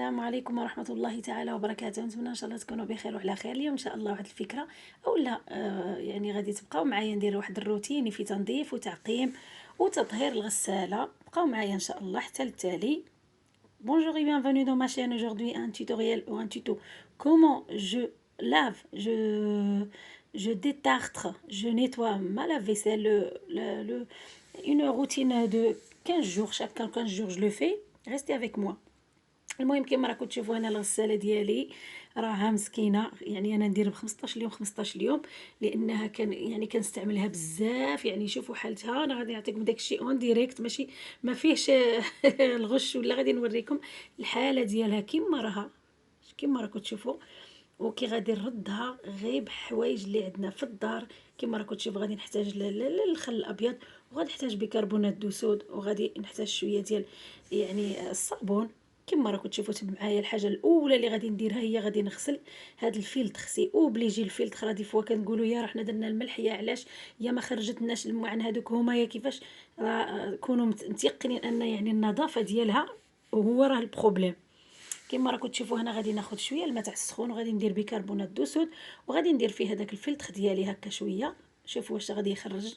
السلام عليكم ورحمة الله تعالى وبركاته. نتمنى ان شاء الله تكونوا بخير وعلى خير. اليوم ان شاء الله واحد الفكرة اولا يعني غادي تبقاو معايا ندير واحد الروتين في تنظيف وتعقيم وتطهير الغسالة. بقاو معايا ان شاء الله حتى للتالي. Bonjour et bienvenue dans ma chaîne. Aujourd'hui un tutoriel ou un tuto comment je lave, je détartre, je nettoie ma lave-vaisselle. Une routine de 15 jours, chaque 15 jours je le fais. Restez avec moi. المهم كما راكم تشوفوا هنا الغساله ديالي راها مسكينه، يعني انا ندير ب 15 يوم 15 يوم لانها كنستعملها بزاف. يعني شوفوا حالتها، انا غادي نعطيكم داكشي اون ديريكت، ماشي ما فيهش الغش، ولا غادي نوريكم الحاله ديالها كما راها، كما راكم تشوفوا. وكي غادي نردها غير بحوايج اللي عندنا في الدار. كما راكم تشوفوا غادي نحتاج الخل الابيض، وغادي نحتاج بيكربونات دو صود، وغادي نحتاج شويه ديال يعني الصابون. كما راكم تشوفوا معايا، الحاجه الاولى اللي غادي نديرها هي غادي نغسل هذا الفيلتر. سي اوبليجي الفيلتر. راه دي فوا كنقولوا يا راه حنا درنا الملح، يا علاش يا ما خرجتناش المعن. هذوك هما يا كيفاش. راه كونوا متيقنين ان يعني النظافه ديالها وهو راه البروبليم. كما راكم تشوفوا هنا غادي ناخذ شويه الماء تاع السخون، وغادي ندير بيكربونات دو صود، وغادي ندير فيه هذاك الفلتر ديالي هكا شويه. شوفوا واش غادي يخرج.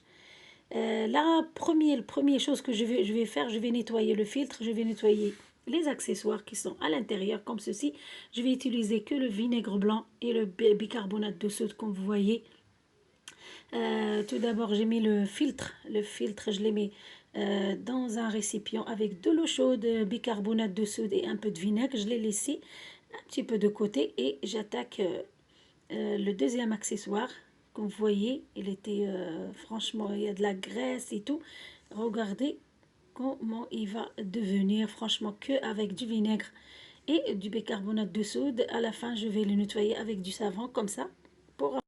La première chose que je vais faire, je vais nettoyer le filtre, je vais nettoyer les accessoires qui sont à l'intérieur comme ceci. Je vais utiliser que le vinaigre blanc et le bicarbonate de soude comme vous voyez. Tout d'abord j'ai mis le filtre. Le filtre je l'ai mis dans un récipient avec de l'eau chaude, bicarbonate de soude et un peu de vinaigre. Je l'ai laissé un petit peu de côté et j'attaque le deuxième accessoire. Comme vous voyez, il était franchement, il y a de la graisse et tout. Regardez comment il va devenir, franchement, que avec du vinaigre et du bicarbonate de soude. À la fin je vais le nettoyer avec du savon comme ça. pour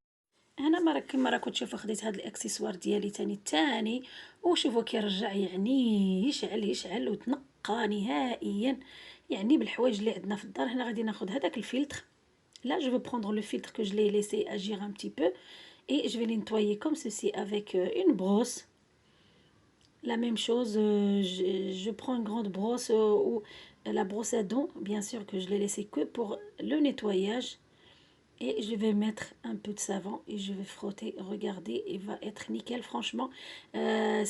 هنا كما راكم تشوفوا خديت هذا الاكسسوار ديالي تاني وشوفوا كيرجع يعني يشعل وتنقى نهائيا، يعني بالحوايج اللي عندنا في الدار. هنا غادي ناخذ هذاك الفلتر. Là, je vais prendre le filtre que je l'ai laissé agir un petit peu et je vais le nettoyer comme ceci avec une brosse. La même chose, je prends une grande brosse ou la brosse à dents, bien sûr que je l'ai laissé que pour le nettoyage. Et je vais mettre un peu de savon et je vais frotter. Regardez, il va être nickel, franchement.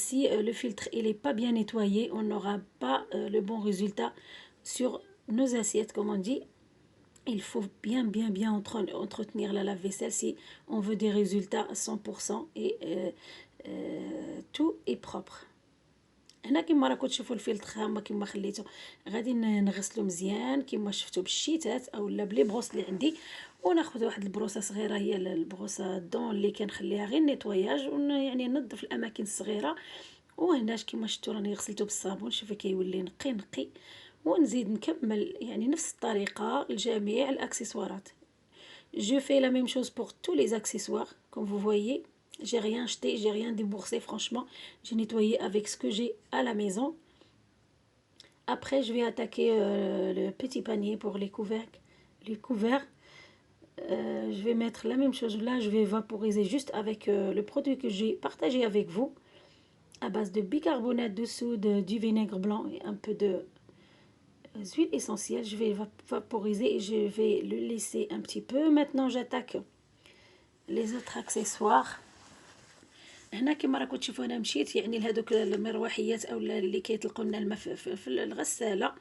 Si le filtre il est pas bien nettoyé, on n'aura pas le bon résultat sur nos assiettes, comme on dit. Il faut bien entretenir la lave-vaisselle si on veut des résultats à 100% et tout est propre. هنا كما راكم تشوفوا الفلتر هما كما خليته. غادي نغسلو مزيان كما شفتوا بالشيتات اولا بلي بروس اللي عندي، وناخذ واحد البروسه صغيره، هي البروسه دون اللي كنخليها غير نيطواياج، يعني نظف الاماكن الصغيره. وهنا كما شفتوا راني غسلته بالصابون. شوفوا كيولي نقي. ونزيد نكمل يعني نفس الطريقه لجميع الاكسسوارات. Je fais la même chose pour tous les accessoires, comme vous voyez. J'ai rien jeté, j'ai rien déboursé, franchement. J'ai nettoyé avec ce que j'ai à la maison. Après, je vais attaquer le petit panier pour les couvercles. Je vais mettre la même chose là. Je vais vaporiser juste avec le produit que j'ai partagé avec vous, à base de bicarbonate de soude, du vinaigre blanc et un peu de huile essentielle. Je vais vaporiser et je vais le laisser un petit peu. Maintenant, j'attaque les autres accessoires. هنا كما راكم تشوفوا انا مشيت يعني لهذوك المروحيات او اللي كيطلقوا لنا الماء في الغساله،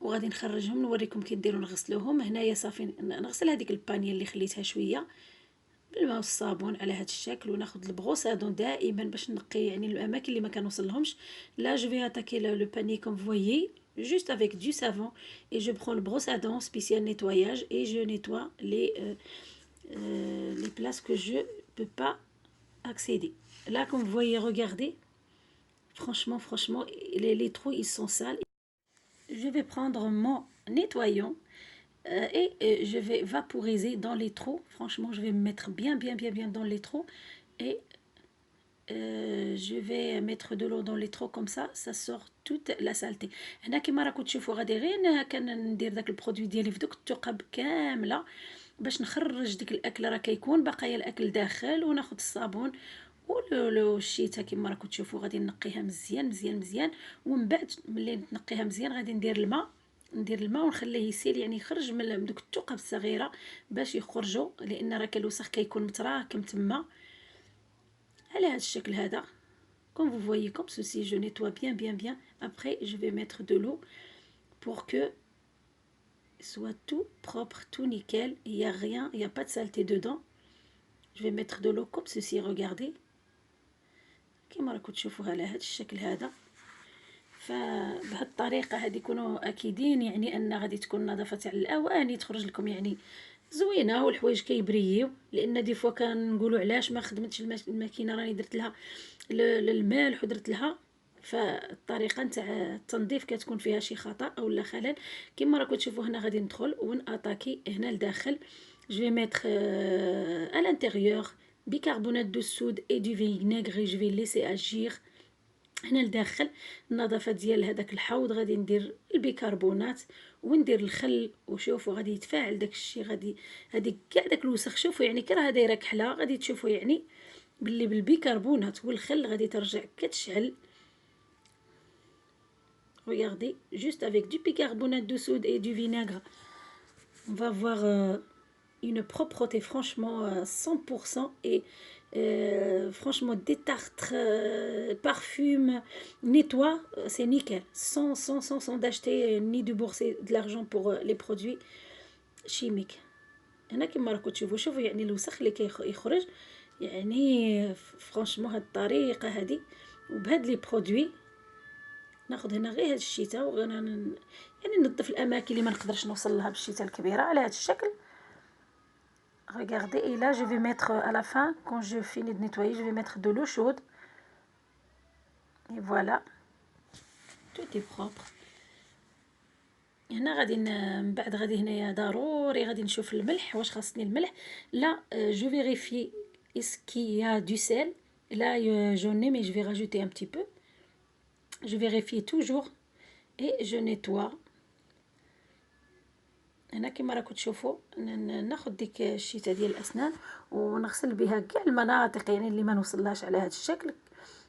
وغادي نخرجهم نوريكم كي نديروا نغسلوهم. هنايا صافي نغسل هذيك البانيه اللي خليتها شويه بالماء والصابون على هذا الشكل، وناخذ البروسادون دائما باش نقي يعني الاماكن اللي ما كنوصلهمش. لا جو في اتاكي لو باني كوم فويي juste avec du savon et je prends le brosse à dents spécial nettoyage et je nettoie les places que je peux pas accéder. Là comme vous voyez, regardez, franchement les trous ils sont sales. Je vais prendre mon nettoyant et je vais vaporiser dans les trous. Franchement je vais me mettre bien dans les trous et je vais mettre de l'eau dans les trous comme ça sort toute la saleté. هنا كما راكم تشوفوا غادي غير كندير داك البرودوي ديالي في دوك الثقب كامله باش نخرج ديك الاكل. راه كيكون باقي الاكل داخل، وناخذ الصابون ولو الشيته كما راكم تشوفوا غادي نقيها مزيان. ومن بعد ملي نقيها مزيان غادي ندير الماء ندير الماء ونخليه يسيل، يعني يخرج من دوك الثقب الصغيره باش يخرجوا، لان راه الوسخ كيكون متراكم تما على هذا الشكل هذا. Comme vous voyez, comme ceci, je nettoie bien, bien, bien. Après, je vais mettre de l'eau pour que soit tout propre, tout nickel. Il n'y a rien, il n'y a pas de saleté dedans. Je vais mettre de l'eau comme ceci, regardez. كما راكم تشوفوا على هذا الشكل هذا. فبهذه الطريقه هذه كونوا اكيدين يعني ان غادي تكون النظافه تاع الاواني تخرج لكم يعني زوينه، والحوايج كيبريو. لان دي فوا كنقولوا علاش ما خدمتش الماكينه، راني درت لها الملح ودرت لها، فالطريقه نتاع التنظيف كتكون فيها شي خطا او لا خلل. كما راكم تشوفوا هنا غادي ندخل وناتاكي هنا لداخل. جو في ميتر à l'intérieur bicarbonate de soude et du vinaigre et je vais laisser agir. هنا لداخل النظافه ديال هذاك الحوض غادي ندير البيكربونات وندير الخل، وشوفوا غادي يتفاعل داك الشيء، غادي هذيك كاع داك الوسخ شوفوا يعني كي راها دايره كحله غادي تشوفوا يعني باللي بالبيكربونات والخل غادي ترجع كتشعل. Regardez, juste avec du bicarbonate de soude et du vinaigre, on va voir une propreté franchement 100% et franchement détartre, parfume, nettoie, c'est nickel, sans d'acheter ni de bourser de l'argent pour les produits chimiques. هنا كما راكم شوفوا يعني الوسخ اللي كيخرج يعني فرانشمون هاد الطريقه هذه وبهاد لي برودوي. ناخذ هنا غير هاد الشتاء يعني ننظف الاماكن اللي ما نقدرش نوصل لها بالشتاء الكبيره على هاد الشكل. Regardez, et là je vais mettre à la fin, quand je finis de nettoyer, je vais mettre de l'eau chaude. Et voilà, tout est propre. هنا غادي من بعد غادي هنايا ضروري غادي نشوف الملح، واش خاصني الملح. لا je vérifie est-ce qu'il y a du sel. Là j'en ai mais je vais rajouter un petit peu. Je vérifie toujours et je nettoie. هنا كما راكم تشوفوا ناخذ ديك الشيته ديال الاسنان ونغسل بها كاع المناطق يعني اللي ما نوصلهاش على هذا الشكل.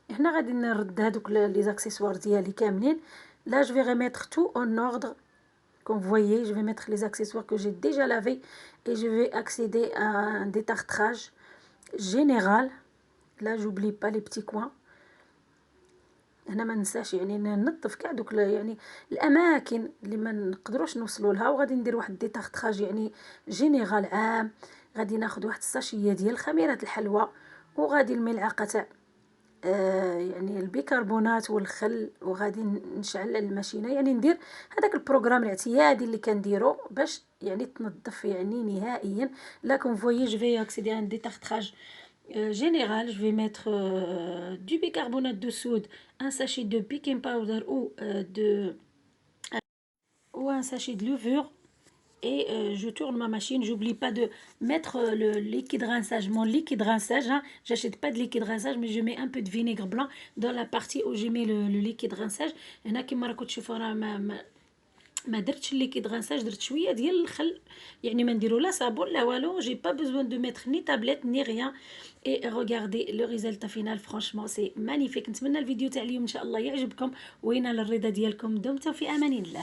هنا غادي نرد هذوك لي زاكسيسوار ديالي كاملين. Là je vais remettre tout en ordre. Comme vous voyez, je vais mettre les accessoires que j'ai déjà lavés et je vais accéder à un détartrage général. Là j'oublie pas les petits coins. هنا ما ننساش يعني ننظف كاع دوك يعني الاماكن اللي ما نقدروش نوصلوا لها، وغادي ندير واحد ديتارتراج يعني جينيرال عام. غادي ناخذ واحد الساشيه ديال خميره الحلوى وغادي الملعقه تاع يعني البيكربونات والخل، وغادي نشعل الماشينه يعني ندير هذاك البروغرام الاعتيادي اللي كنديرو باش يعني تنظف يعني نهائيا. لا كون فويي جو في اكسيدي ان ديتارتراج général. Je vais mettre du bicarbonate de soude, un sachet de baking powder ou un sachet de levure et je tourne ma machine. J'oublie pas de mettre le liquide rinçage, mon liquide rinçage. Hein. J'achète pas de liquide rinçage mais je mets un peu de vinaigre blanc dans la partie où je mets le liquide rinçage. هنا كما راكم تشوفوا راه ما درتش الليكيد غانساج، درت شويه ديال الخل يعني ما نديرو لا صابون لا والو. جي با بيزوان دو ميتر ني تابليت ني ريان. اي ريغاردي لو ريزلتا فينال فرانشمون سي مانيفيك. نتمنى الفيديو تاع اليوم ان شاء الله يعجبكم وينال الرضا ديالكم. دمتم في امان الله.